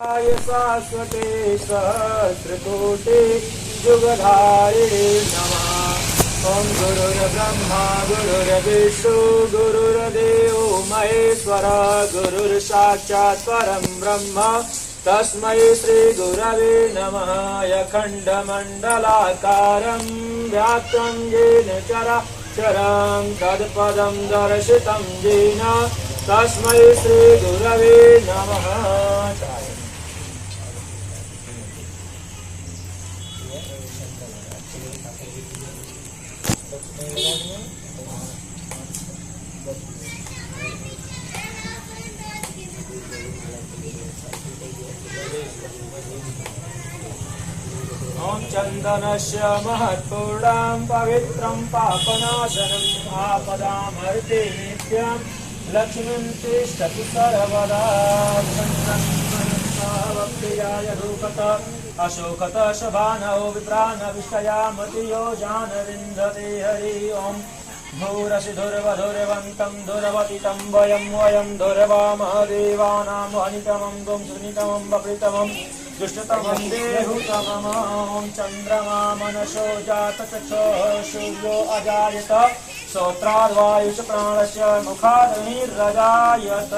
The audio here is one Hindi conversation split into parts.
शाश्वते सहस्रकोटि जुगधारिणे नमः। ॐ गुरुर्ब्रह्मा गुरुर्विष्णु गुरुर्देवो महेश्वर गुरुर्साक्षात् परं ब्रह्म तस्मै श्रीगुरवे नमः। अखण्डमण्डलाकारं व्याप्तं येन चराचरं तत्पदं दर्शितं येन तस्मै श्रीगुरवे नमः। ॐ चन्दनस्य महत्पूर्णां पवित्रं पापनाशनम् आपदामर्ते नित्यं लक्ष्मीं तिष्ठति सर्वदा। भक्तियाय रूपत अशोकत शभानौ विप्राणविष्टयामतियो जानविन्दते हरि ओम्। धूरसि धुर्वधुर्वन्तं धुर्वतितं वयं धुर्वामः देवानां वनितमं गुं सुनितमं वकृतमं दुष्टतमं देहुतमम्। चन्द्रमा मनसो जातचक्षुः सूर्यो अजायत श्रोत्राद्वायुष प्राणस्य मुखादनिरजायत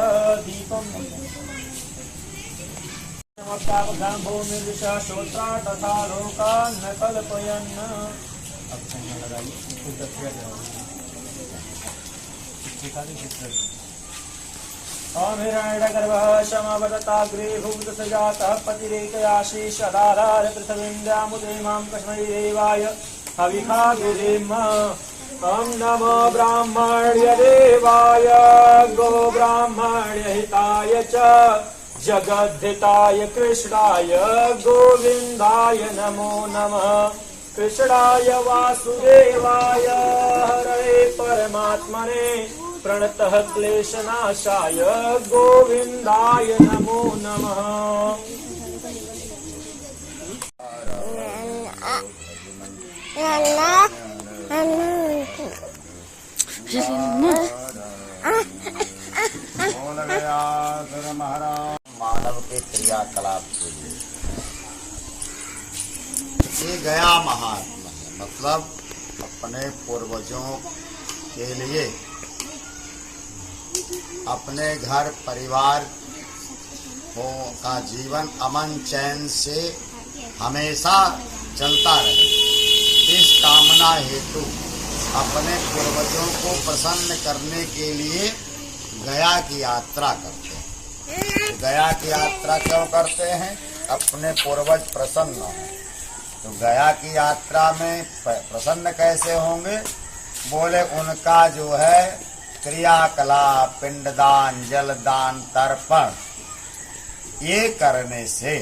दीपं भूमिर्दिशा श्रोत्रा तथा लोकान् न कल्पयन्। ॐ हिरण्यगर्भः समवदताग्रे भूतसजातः पतिरेकयाशीषदाधार पृथिवीन्द्रामुदीमां कस्मै देवाय हविषागिरिम्। ॐ नमो ब्राह्मण्यदेवाय गोब्राह्मण्यहिताय च जगद्धिताय कृष्णाय गोविन्दाय नमो नमः। कृष्णाय वासुदेवाय हरये परमात्मने प्रणतः क्लेशनाशाय गोविन्दाय नमो नमः। मानव के क्रियाकलाप के लिए ये गया महात्मा है, मतलब अपने पूर्वजों के लिए अपने घर परिवार का जीवन अमन चैन से हमेशा चलता रहे, इस कामना हेतु अपने पूर्वजों को प्रसन्न करने के लिए गया की यात्रा करते हैं। गया की यात्रा क्यों करते हैं? अपने पूर्वज प्रसन्न हों। तो गया की यात्रा में प्रसन्न कैसे होंगे? बोले उनका जो है क्रियाकलाप, पिंडदान, जलदान, तर्पण ये करने से।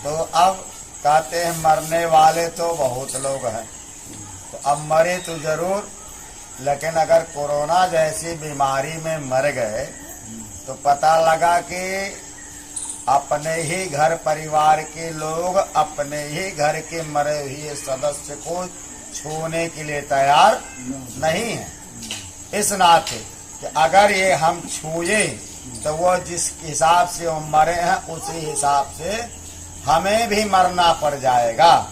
तो अब कहते हैं मरने वाले तो बहुत लोग हैं, तो अब मरे तो जरूर, लेकिन अगर कोरोना जैसी बीमारी में मर गए तो पता लगा कि अपने ही घर परिवार के लोग अपने ही घर के मरे हुए सदस्य को छूने के लिए तैयार नहीं है। इस नाते कि अगर ये हम छूए तो वो जिस हिसाब से वो मरे हैं उसी हिसाब से हमें भी मरना पड़ जाएगा।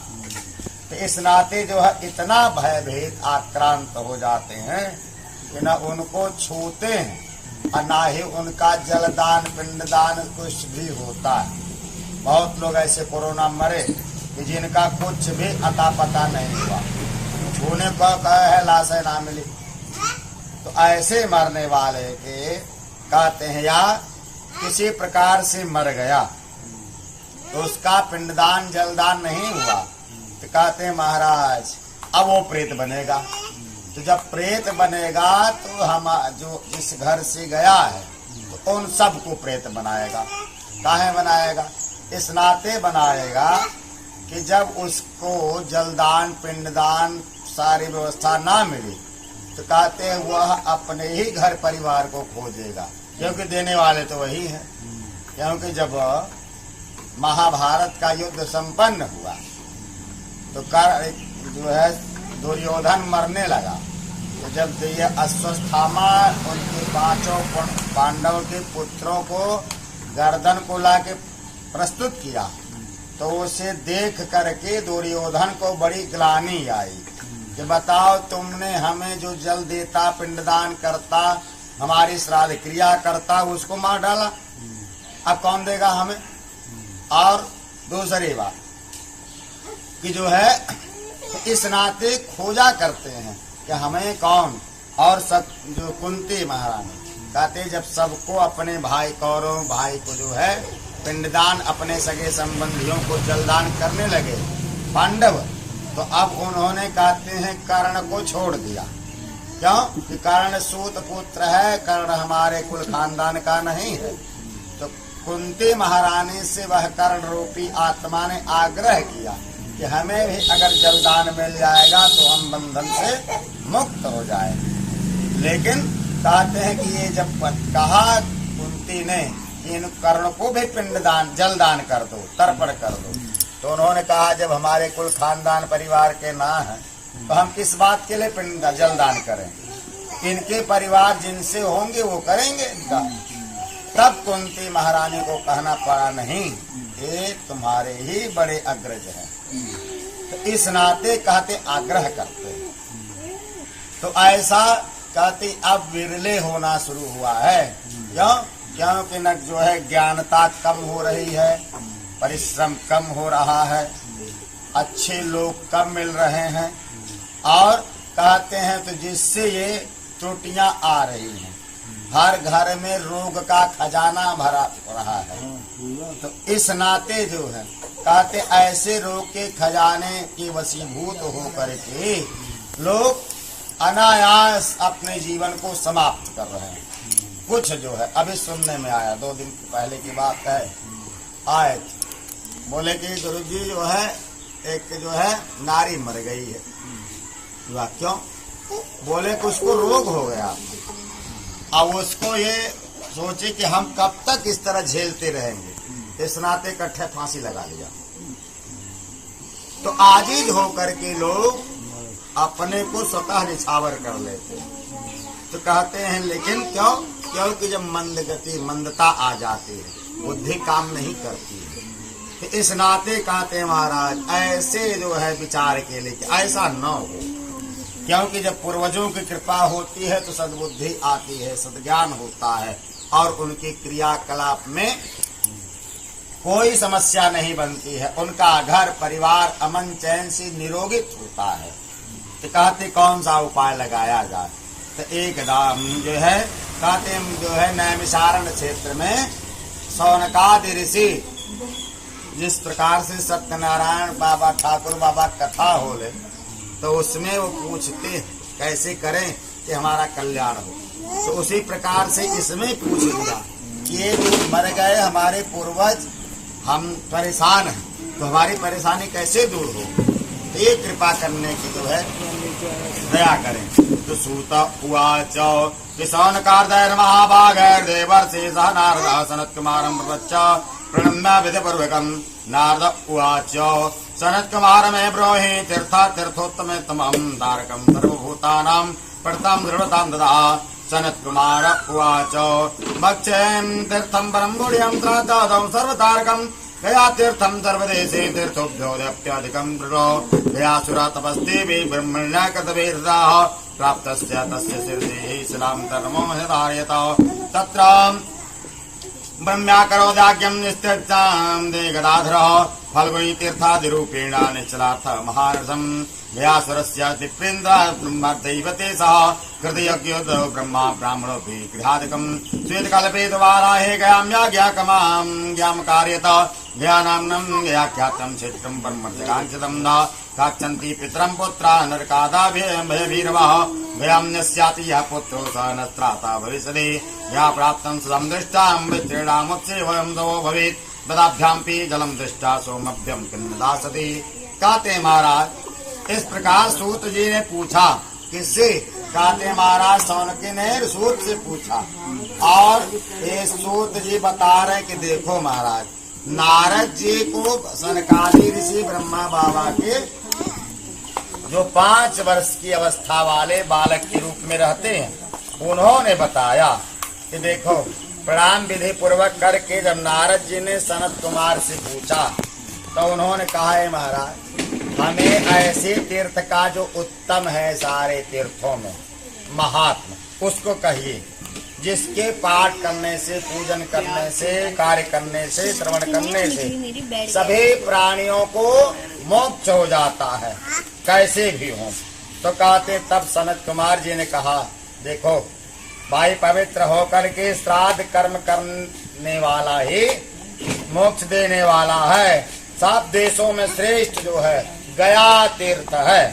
तो इस नाते जो है इतना भयभीत आक्रांत हो जाते हैं कि न उनको छूते हैं और ना ही उनका जलदान पिंडदान कुछ भी होता है। बहुत लोग ऐसे कोरोना मरे कि जिनका कुछ भी अता पता नहीं हुआ, छूने को कहा है लाशें ना मिली। तो ऐसे मरने वाले के कहते हैं या किसी प्रकार से मर गया तो उसका पिंडदान जलदान नहीं हुआ तो कहते हैं महाराज अब वो प्रेत बनेगा। तो जब प्रेत बनेगा तो हम जो जिस घर से गया है तो उन सबको प्रेत बनाएगा। काहे बनाएगा? इस नाते बनाएगा कि जब उसको जलदान पिंडदान सारी व्यवस्था ना मिली तो कहते हैं वह अपने ही घर परिवार को खोजेगा, क्योंकि देने वाले तो वही है। क्योंकि जब महाभारत का युद्ध संपन्न हुआ तो जो है दुर्योधन मरने लगा। तो जब ये अश्वत्थामा उनके पांचों पांडव के पुत्रों को गर्दन को लाके प्रस्तुत किया तो उसे देख करके दुर्योधन को बड़ी ग्लानि आई कि बताओ तुमने हमें जो जल देता, पिंडदान करता, हमारी श्राद्ध क्रिया करता, उसको मार डाला, अब कौन देगा हमें। और दूसरी बात कि जो है इस नाते खोजा करते हैं कि हमें कौन, और सब जो कुंती महारानी कहते जब सबको अपने भाई कौरव भाई को जो है पिंडदान, अपने सगे संबंधियों को जलदान करने लगे पांडव, तो अब उन्होंने कहते हैं कर्ण को छोड़ दिया। क्यों कि कर्ण सूत पुत्र है, कर्ण हमारे कुल खानदान का नहीं है। तो कुंती महारानी से वह कर्ण रूपी आत्मा ने आग्रह किया कि हमें भी अगर जलदान मिल जाएगा तो हम बंधन से मुक्त हो जाए। लेकिन कहते हैं कि ये जब कहा कुंती ने कि इन कर्ण को भी पिंडदान जलदान कर दो, तर्पण कर दो, तो उन्होंने कहा जब हमारे कुल खानदान परिवार के ना है तो हम किस बात के लिए पिंड जलदान करें, इनके परिवार जिनसे होंगे वो करेंगे इनका। तब कुंती महारानी को कहना पड़ा नहीं, ये तुम्हारे ही बड़े अग्रज हैं, तो इस नाते कहते आग्रह करते। तो ऐसा कहते अब विरले होना शुरू हुआ है। क्योंकि न जो है ज्ञानता कम हो रही है, परिश्रम कम हो रहा है, अच्छे लोग कम मिल रहे हैं, और कहते हैं तो जिससे ये त्रुटियां आ रही हैं, हर घर में रोग का खजाना भरा रहा है। तो इस नाते जो है कहते ऐसे रोग के खजाने के वशीभूत होकर के लोग अनायास अपने जीवन को समाप्त कर रहे हैं। कुछ जो है अभी सुनने में आया, 2 दिन पहले की बात है, आए बोले कि गुरु जी जो है एक जो है नारी मर गई है। क्यों? बोले कि उसको रोग हो गया। अब उसको ये सोचे कि हम कब तक इस तरह झेलते रहेंगे, इस नाते इकट्ठे फांसी लगा लिया। तो आजीज होकर के लोग अपने को स्वतः निछावर कर लेते। तो कहते हैं लेकिन क्यों? क्योंकि जब मंदगति मंदता आ जाती है, बुद्धि काम नहीं करती है, तो इस नाते कहते हैं महाराज ऐसे जो है विचार के लिए कि ऐसा न हो। क्योंकि जब पूर्वजों की कृपा होती है तो सद्बुद्धि आती है, सद्ज्ञान होता है, और उनकी क्रियाकलाप में कोई समस्या नहीं बनती है, उनका घर परिवार अमन चैन से निरोगित होता है। तो कहते कौन सा उपाय लगाया जाए? तो एक दाम जो है कहते जो है नैमिषारण्य क्षेत्र में सौनकादि ऋषि जिस प्रकार से सत्यनारायण बाबा ठाकुर बाबा कथा हो ले, तो उसमें वो पूछते कैसे करें कि हमारा कल्याण हो। तो उसी प्रकार से इसमें पूछ लिया ये जो मर गए हमारे पूर्वज, हम परेशान हैं, तो हमारी परेशानी कैसे दूर हो, तो ये कृपा करने की जो है दया करें। तो सूत उवाच किशौनकार्दैर् महाभागैर्देवर्षि सह नारदः सनत्कुमारं प्रपच्च प्रणम्य विधिपूर्वकं। नारद उवाच सनत्कुमार मे ब्रूहि तीर्थोत्तमे तमं तारकं सर्वभूतानां प्रथम दृढतां ददाह। सनत्कुमार उवाच भक्षें तीर्थं परं गुह्यं ददौ सर्वतारकं। गया तीर्थं सर्वदेशे तीर्थोभ्योऽप्यधिकं दृढो। गयासुरा तपस्देवी ब्रह्मण्या कृतवेदाः प्राप्तस्य तस्य शीर्षे शिलां धर्मो धारयत। तत्र ब्रह्म्याकरोदाज्ञं निस्त्यजां दे गदाधरः फल्गुनी तीर्थादिरूपेण निश्चलार्थ महारसं। गयासुरस्य दिप्रेन्द्रब्रह्मदैवते सह कृतयज्ञोदो ब्रह्मा ब्राह्मणोऽपि गृहादिकं। श्वेतकल्पे द्वाराहे गयाम्याज्ञाकमां ज्ञां कारयत। गयानाम्नं गयाख्यातं क्षेत्रं ब्रह्मजगाञ्चितं न काक्षन्ति पितरं पुत्रा नरकादाभयभीरवः। गयाम्यस्याति यः पुत्रो स नस्त्राता भविष्यति। गया प्राप्तं सुदं दृष्टां वित्रीणामुत्सेवयं दवो भवेत्। बदाभ्यामपि जलं दृष्टा सोमभ्यं किन्न दासति। कहते महाराज इस प्रकार सूत जी ने पूछा, किससे? कहते महाराज सौनकी ने सूत से पूछा, और ये सूत जी बता रहे कि देखो महाराज नारद जी को सनकादि ऋषि ब्रह्मा बाबा के जो 5 वर्ष की अवस्था वाले बालक के रूप में रहते हैं, उन्होंने बताया कि देखो प्रणाम विधि पूर्वक करके जब नारद जी ने सनत कुमार से पूछा तो उन्होंने कहा है महाराज, हमें ऐसे तीर्थ का जो उत्तम है सारे तीर्थों में महात्मा, उसको कहिए जिसके पाठ करने से, पूजन करने से, कार्य करने से, श्रवण करने से सभी प्राणियों को मोक्ष हो जाता है, कैसे भी हो। तो कहते तब सनत कुमार जी ने कहा, देखो भाई, पवित्र होकर के श्राद्ध कर्म करने वाला ही मोक्ष देने वाला है। सब देशों में श्रेष्ठ जो है गया तीर्थ है,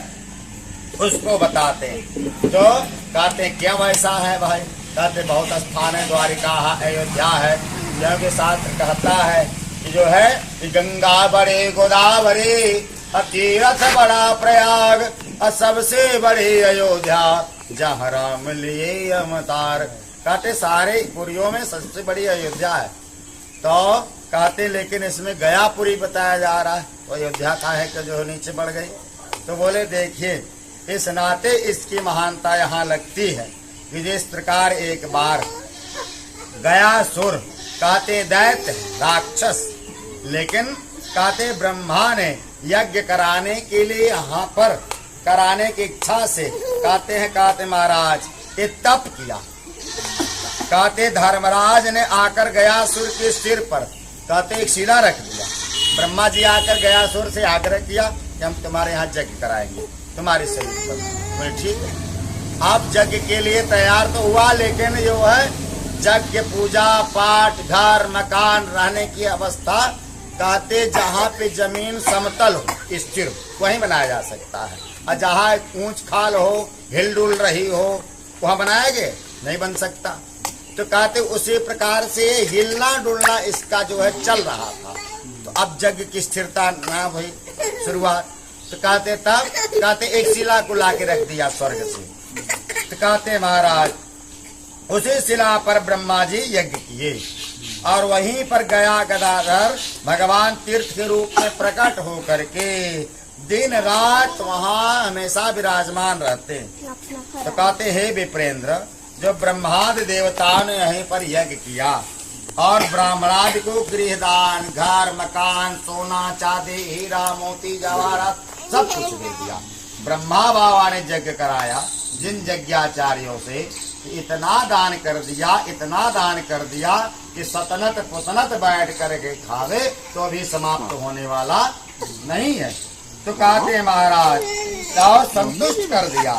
उसको बताते हैं। तो कहते क्या वैसा है भाई? कहते बहुत स्थान है, द्वारिका है, अयोध्या है, क्योंकि शास्त्र कहता है कि जो है कि गंगा बड़े गोदावरी, तीर्थ बड़ा प्रयाग, और सबसे बड़ी अयोध्या जहाँ राम लिए अवतार। कहते सारे पुरियों में सबसे बड़ी अयोध्या है। तो कहते लेकिन इसमें गयापुरी बताया जा रहा है, तो अयोध्या का है कि जो नीचे बढ़ गई। तो बोले देखिए, इस नाते इसकी महानता यहाँ लगती है कि जिस प्रकार एक बार गयासुर, कहते दैत्य राक्षस, लेकिन कहते ब्रह्मा ने यज्ञ कराने के लिए यहाँ पर कराने की इच्छा से कहते महाराज ये तप किया। कहते धर्मराज ने आकर गयासुर के सिर पर कहते एक शिला रख दिया। ब्रह्मा जी आकर गयासुर से आग्रह किया कि हम तुम्हारे यहाँ यज्ञ कराएंगे तुम्हारे शरीर पर। बोले ठीक है। अब यज्ञ के लिए तैयार तो हुआ, लेकिन जो है यज्ञ, पूजा पाठ, घर मकान, रहने की अवस्था कहते जहाँ पे जमीन समतल हो, स्थिर हो, वहीं बनाया जा सकता है। और जहाँ ऊंच खाल हो, हिलडुल रही हो, वहाँ बनाएंगे नहीं बन सकता। तो कहते उसी प्रकार से हिलना डुलना इसका जो है चल रहा था। तो अब यज्ञ की स्थिरता ना हुई शुरुआत। तो कहते तब कहते एक शिला को लाके रख दिया स्वर्ग से। तो कहते महाराज उसी शिला पर ब्रह्मा जी यज्ञ किए, और वहीं पर गया गदाधर भगवान तीर्थ के रूप में प्रकट हो करके दिन रात वहाँ हमेशा विराजमान रहते हैं। तो कहते हे विप्रेंद्र, जो ब्रह्मादि देवताओं ने यहीं पर यज्ञ किया और ब्राह्मणादि को गृहदान, घर मकान, सोना चांदी, हीरा मोती जवाहरात सब कुछ दे दिया। ब्रह्मा बाबा ने यज्ञ कराया जिन यज्ञाचार्यों से, इतना दान कर दिया, इतना दान कर दिया कि सतनत पुतनत बैठ करके खावे तो अभी समाप्त होने वाला नहीं है। तो कहते हैं महाराज और संतुष्ट कर दिया।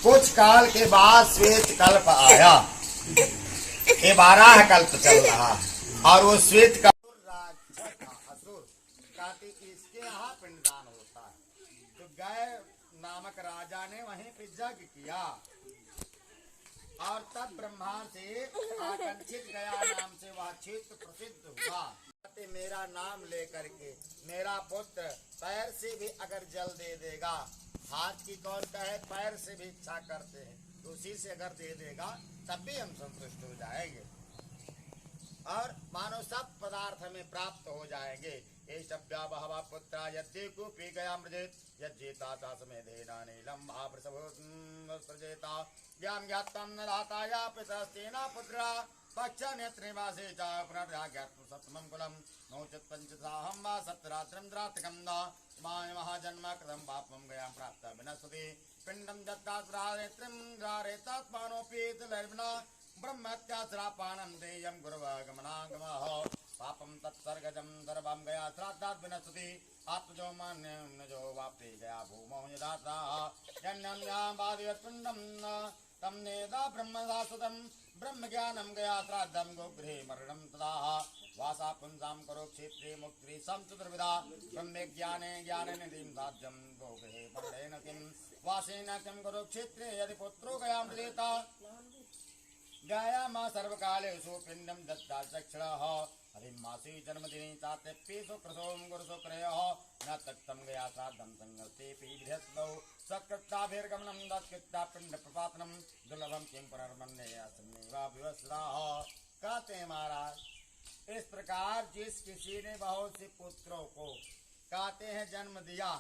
कुछ काल के बाद श्वेत कल्प आया, ये 12 कल्प चल रहा, और वो श्वेत कल्प असुर कहते इसके यहाँ पिंडदान होता है। तो गए नामक राजा ने वहीं पे यज्ञ किया, और तब ब्रह्मा से आकांक्षित गया नाम से वह क्षेत्र प्रसिद्ध हुआ। मेरा नाम लेकर के मेरा पुत्र पैर से भी अगर जल दे देगा, हाथ की कौन कहे, पैर से भी इच्छा करते हैं, तो उसी से अगर दे देगा तब भी हम संतुष्ट हो जाएंगे, और मानो सब पदार्थ हमें प्राप्त हो जाएंगे। ये शब्दा बहवा पुत्रा यद्य को पी गया मृजित यज्जेता समय देना नीलम भाप्रसभोजेता ज्ञान ज्ञातम न दाताया पितस्तेना पुत्रा पक्ष नेत्रिवासे च पुनर्याज्ञात्म सप्तमं कुलम नोचित पंचसाहं वा सप्तरात्रं द्रातकं दा माय महाजन्म कृतं पापं गयां प्राप्त विनश्यति पिंडं दत्तात् प्रारेत्रं द्रारेतात्मानोऽपीत लर्विना ब्रह्मत्याश्रापानं देयं गुरुवगमनागमः पापं तत्सर्गजं सर्वं गया श्राद्धात् विनश्यति आत्मजो मान्यं नजो वाप्ते गया भूमौ यदाता यन्यं बाधयत्पिण्डं तम नेदा ब्रह्मदासुतं ब्रह्म ज्ञानं गया श्राद्धं गोगृहे मरणं तदा वासा पुंसां करो क्षेत्रे मुक्ति संचतुर्विधा ब्रह्मे ज्ञाने ज्ञाननिधिं साध्यं गोगृहे मरणेन किं वासेन किं करो क्षेत्रे यदि पुत्रो गया मृदेता गाया मां सर्वकालेषु पिंडं दत्ता चक्षुषः हरिमासी जन्मदिने चात्यप्येषु कृतों गुरुशुक्रयोः न तक्तं गया श्राद्धं संगस्तेऽपि विधत्तौ सकृत्ताभिर्गमनं दत्कृत्ता पिण्डप्रपातनं दुर्लभं किं पुनर्मन्ये अस्मिन्नेव विवस्त्राः। कहते हैं महाराज, इस प्रकार जिस किसी ने बहुत से पुत्रों को कहते हैं जन्म दिया,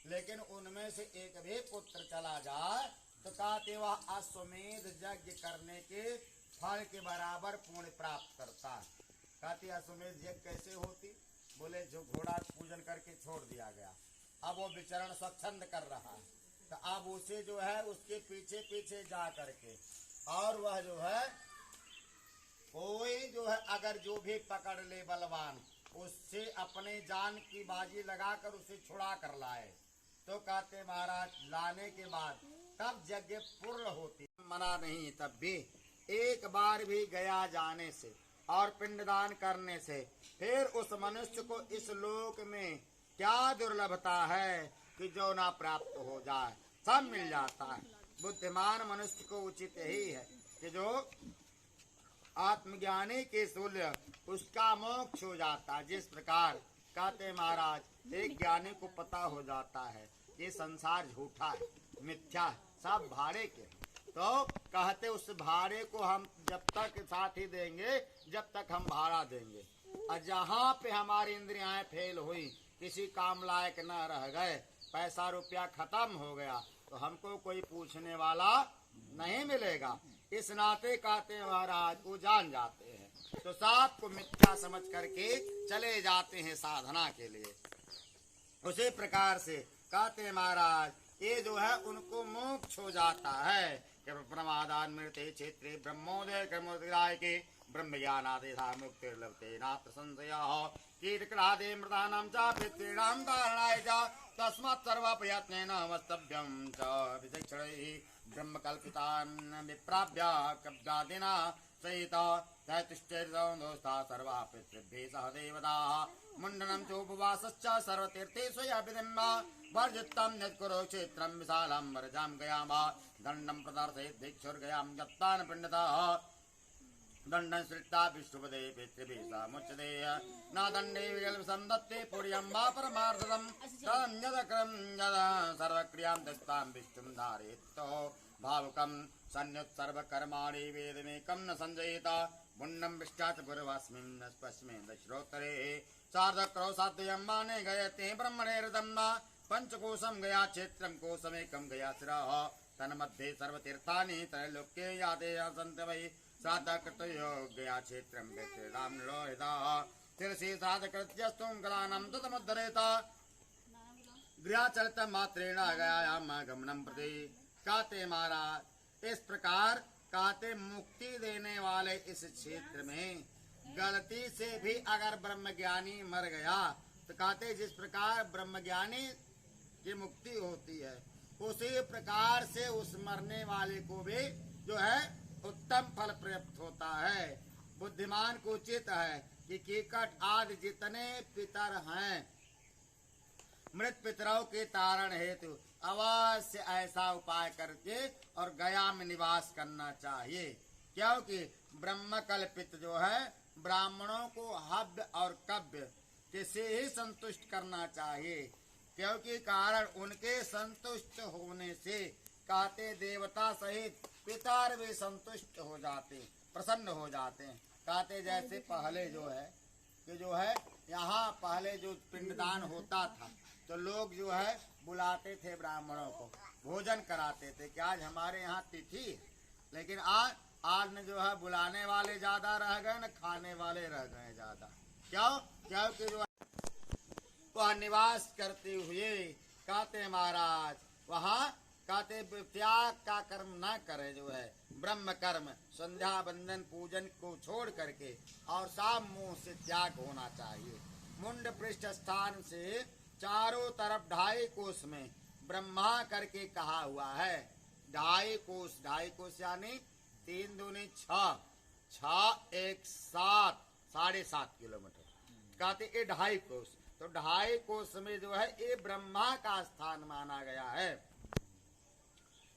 लेकिन उनमें से एक भी पुत्र चला जाए तो कहते वह अश्वमेध यज्ञ करने के फल के बराबर पुण्य प्राप्त करता है। कहती अश्वमेध यज्ञ कैसे होती? बोले जो घोड़ा पूजन करके छोड़ दिया गया, अब वो विचरण स्वच्छंद कर रहा है, तो अब उसे जो है उसके पीछे पीछे जा करके, और वह जो है कोई जो है अगर जो भी पकड़ ले बलवान, उससे अपने जान की बाजी लगाकर उसे छुड़ा कर लाए, तो कहते महाराज लाने के बाद तब यज्ञ पूर्ण होती। मना नहीं तब भी एक बार भी गया जाने से और पिंडदान करने से फिर उस मनुष्य को इस लोक में क्या दुर्लभता है कि जो ना प्राप्त हो जाए, सब मिल जाता है। बुद्धिमान मनुष्य को उचित यही है कि जो आत्मज्ञानी के तुल्य उसका मोक्ष हो जाता है। जिस प्रकार कहते महाराज एक ज्ञानी को पता हो जाता है ये संसार झूठा है, मिथ्या है, सब भाड़े के, तो कहते उस भाड़े को हम जब तक साथ ही देंगे जब तक हम भाड़ा देंगे, और जहाँ पे हमारी इंद्रियां फेल हुई, किसी काम लायक न रह गए, पैसा रुपया खत्म हो गया, तो हमको कोई पूछने वाला नहीं मिलेगा। इस नाते कहते हैं महाराज वो जान जाते हैं, तो साथ को मिथ्या समझ करके चले जाते हैं साधना के लिए। उसी प्रकार से कहते हैं महाराज ये जो है उनको मोक्ष हो जाता है कि प्रमादान मृते क्षेत्रे ब्रह्मोदय कर्मोदय के ब्रह्म ज्ञानादेधा मुक्तिर्लभते नात्र संशयः कीटकरादे मृतानां च पितॄणां कारणाय च तस्मात् सर्वप्रयत्नेन वस्तव्यं च विचक्षणैः ब्रह्मकल्पितान् विप्राप्य कब्जादिना सहित तैतिष्ठैर्दोस्ता सर्वा पितृभ्यः सह देवताः मुण्डनं चोपवासश्च सर्वतीर्थेषु यविधिम्मा वर्जितं यत्कुरुक्षेत्रं विशालं वरजां गयामा दण्डं प्रदर्शयेत् भिक्षुर्गयां गत्तान् पिण्डतः दण्डं सृष्टा विष्णुपदे पितृभिः समुच्यते न दण्डे विकल्पं दत्ते पुर्यं वा परमार्थदं तदं यदक्रं यदा सर्वक्रियां दस्तां विष्णुं धारयेत् भावुकं सन्युत्सर्वकर्माणि वेदमेकं न सञ्जयेत मुण्डं विष्टात् पूर्वस्मिन् अस्मिन् दशरोत्तरे सार्धक्रौसाद्वयं माने गयते ब्रह्मणे हृदं पंचकोशं गया क्षेत्रं कोशमेकं गया शिरः तन्मध्ये सर्वतीर्थानि त्रैलोक्ये याते सन्ति वै श्राद्धकृतयो गया क्षेत्रं वेत्रेणां निरोहितः तिरसि श्राद्धकृत्यस्तुं कलानं ततमुद्धरेत गृहाचरितमात्रेण गयायां गमनं प्रति। कहते महाराज इस प्रकार कहते मुक्ति देने वाले इस क्षेत्र में गलती से भी अगर ब्रह्मज्ञानी मर गया तो कहते जिस प्रकार ब्रह्मज्ञानी की मुक्ति होती है उसी प्रकार से उस मरने वाले को भी जो है उत्तम फल प्राप्त होता है। बुद्धिमान को उचित है कि कीकट आदि जितने पितर हैं मृत पितरों के तारण हेतु अवश्य ऐसा उपाय करके और गया में निवास करना चाहिए, क्योंकि ब्रह्म कल्पित जो है ब्राह्मणों को हव्य और कव्य किसे ही संतुष्ट करना चाहिए, क्योंकि कारण उनके संतुष्ट होने से कहते देवता सहित पितर भी संतुष्ट हो जाते, प्रसन्न हो जाते हैं। कहते जैसे पहले जो है कि जो है यहाँ पहले जो पिंडदान होता था तो लोग जो है बुलाते थे ब्राह्मणों को, भोजन कराते थे कि आज हमारे यहाँ तिथि है, लेकिन आज न जो है बुलाने वाले ज्यादा रह गए न खाने वाले रह गए ज्यादा। क्यों? क्योंकि जो वह निवास करते हुए कहते महाराज वहाँ कहते त्याग का कर्म न करे, जो है ब्रह्म कर्म संध्या बंदन पूजन को छोड़ करके और साम मुंह से त्याग होना चाहिए। मुंड पृष्ठ स्थान से चारों तरफ 2.5 कोस में ब्रह्मा करके कहा हुआ है। 2.5 कोस यानी 3 दूनी 6, 6 1 7, 7.5 किलोमीटर कहते ये 2.5 कोस, तो 2.5 कोस में जो है ये ब्रह्मा का स्थान माना गया है।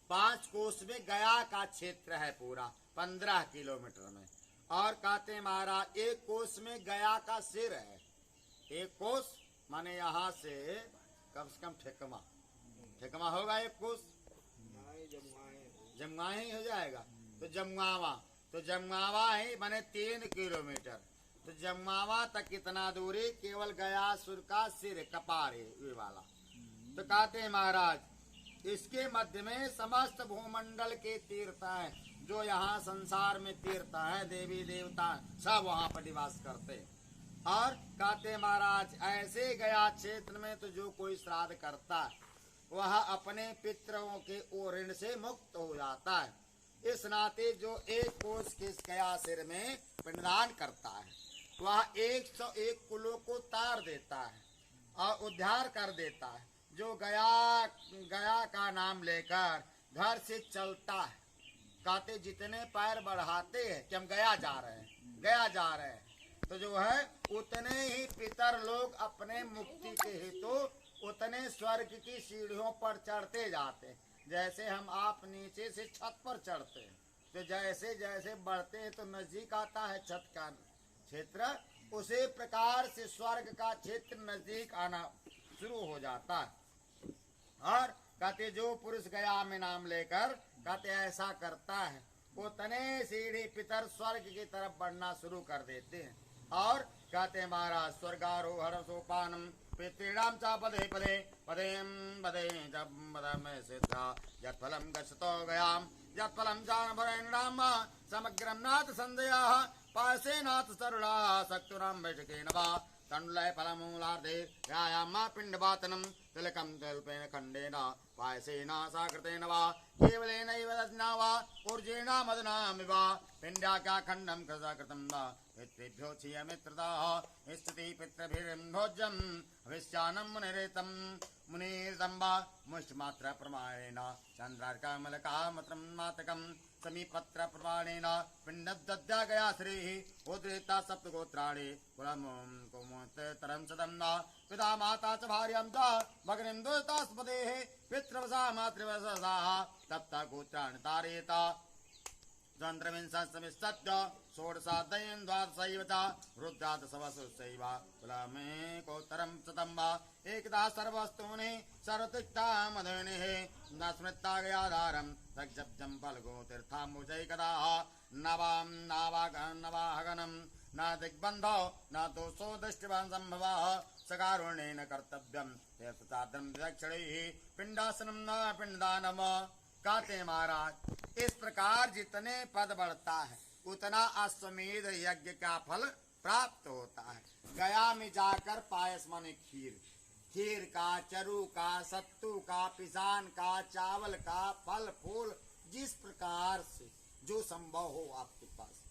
5 कोस में गया का क्षेत्र है पूरा 15 किलोमीटर में, और कहते महाराज 1 कोस में गया का सिर है। 1 कोस माने यहाँ से कम ठेकमा होगा 1 कोस, जमुआ ही हो जाएगा, तो जमुआवा ही माने 3 किलोमीटर, तो जमुआवा तक कितना दूरी केवल गया सुर का सिर कपार है ये वाला। तो कहते हैं महाराज इसके मध्य में समस्त भूमंडल के तीर्थ हैं, जो यहाँ संसार में तीर्थ है, देवी देवता सब वहाँ पर निवास करते हैं। और कहते महाराज ऐसे गया क्षेत्र में तो जो कोई श्राद्ध करता है वह अपने पितरों के ओ ऋण से मुक्त हो जाता है। इस नाते जो एक कोष के गया सिर में पिंडदान करता है वह 101 कुलों को तार देता है और उद्धार कर देता है। जो गया का नाम लेकर घर से चलता है, कहते जितने पैर बढ़ाते हैं कि हम गया जा रहे हैं, तो जो है उतने ही पितर लोग अपने मुक्ति के हेतु उतने स्वर्ग की सीढ़ियों पर चढ़ते जाते हैं। जैसे हम आप नीचे से छत पर चढ़ते हैं तो जैसे जैसे बढ़ते हैं तो नजदीक आता है छत का क्षेत्र, उसी प्रकार से स्वर्ग का क्षेत्र नजदीक आना शुरू हो जाता है। और कहते जो पुरुष गया में नाम लेकर कहते ऐसा करता है उतने सीढ़ी पितर स्वर्ग की तरफ बढ़ना शुरू कर देते हैं। और कहते महाराज स्वर्गारोहण सोपानम पितॄणाम चा पदे पदे पदेम पदे जब में सिद्धा यत्फलम गच्छतो गयाम यत्फलम जान भरेणाम समग्रम नाथ संदेयः पासे नाथ सरुणा सक्तुराम बैठके नवा तंडुलय फलमूलार्धे व्यायामा पिंडवातनम तिलकम तिलपेन खंडेन पायसेन साकृतेन वा केवलेनैव दध्ना वा ऊर्जेण मदनामिव पिंडाख्या खंडं कृतं वा पितृभ्यो क्षीयमित्रतः स्तुति पितृभिर्भोज्यं हविष्यान्नं मुनिरेतं मुनिर्तं वा मुष्टिमात्र प्रमाणेन चन्द्रार्कमलकामत्रं मातकं समीपत्र प्रमाणेन पिण्डदद्या गया श्रीः उद्रेता सप्तगोत्राणि कुलमुं कुमुत्तरं सदं न पिता माता च भार्यां च भगिनीं दुहितास्पदेः पितृवसा मातृवसाः सप्त गोत्राणि तारयेत चन्द्रविंशतिमिषच्च षोडशादयं द्वादशैव च रुद्रादशवसुश्चैव कुलमेकोत्तरं शतं वा एकदा सर्वस्तूनि सर्वतिष्ठामधुनिः न स्मृता गयाधारं सज्जब्जं फल्गो तीर्थाम्बुजैकदाः नवां नवाहगनं न दिग्बन्धो न दोषो दृष्टिवान् सम्भवः सकारुण्येन कर्तव्यं तीर्थचाद्रं दक्षिणैः पिण्डासनं न पिण्डदानम्। कहते महाराज इस प्रकार जितने पद बढ़ता है उतना अश्वमेध यज्ञ का फल प्राप्त होता है। गया में जाकर पायस माने खीर का, चरू का, सत्तू का, पिसान का, चावल का, फल फूल जिस प्रकार से जो संभव हो आपके पास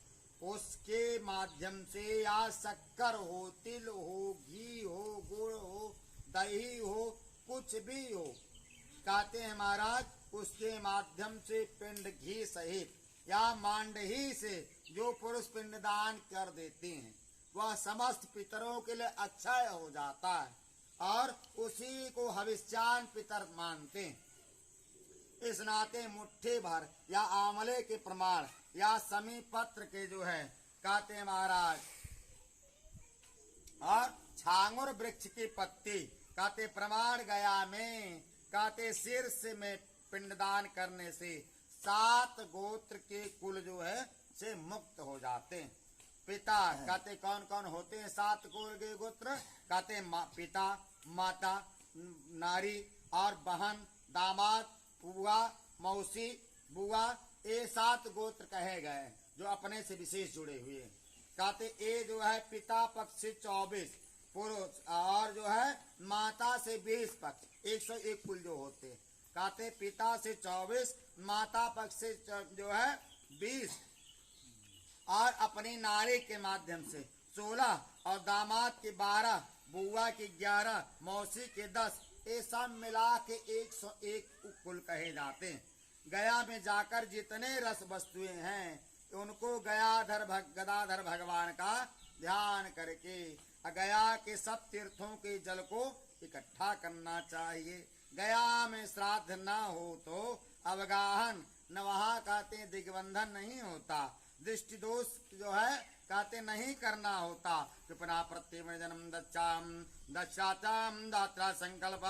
उसके माध्यम से या शक्कर हो, तिल हो, घी हो, गुड़ हो, दही हो, कुछ भी हो, कहते हैं महाराज उसके माध्यम से पिंड घी सहित या मांडही से जो पुरुष पिंडदान कर देते हैं वह समस्त पितरों के लिए अक्षय हो जाता है और उसी को हविष्यान पितर मानते हैं। इस नाते मुट्ठी भर या आंवले के प्रमाण या समी पत्र के जो है कहते हैं महाराज और छांगुर वृक्ष की पत्ती कहते प्रमाण गया में कहते शीर्ष में पिंडदान करने से 7 गोत्र के कुल जो है से मुक्त हो जाते हैं। पिता कहते कौन कौन होते हैं 7 कुल के गोत्र कहते पिता, माता, नारी और बहन, दामाद, बुआ, मौसी, बुआ, ये 7 गोत्र कहे गए जो अपने से विशेष जुड़े हुए हैं। कहते ये जो है पिता पक्ष से 24 पुरुष और जो है माता से 20 पक्ष 101 कुल जो होते हैं। कहते पिता से 24 माता पक्ष से जो है 20 और अपनी नारी के माध्यम से 16 और दामाद के 12 बुआ के 11 मौसी के 10 ये सब मिला के 101 कुल कहे जाते हैं। गया में जाकर जितने रस वस्तुएं हैं उनको गदाधर भगवान का ध्यान करके गया के सब तीर्थों के जल को इकट्ठा करना चाहिए। गया में श्राद्ध न हो तो अवगाहन न वहाँ कहते दिग्बंधन नहीं होता, दृष्टि दोष जो है कहते नहीं करना होता। कृपना प्रत्येक जन्म दक्षाचाम दात्रा संकल्प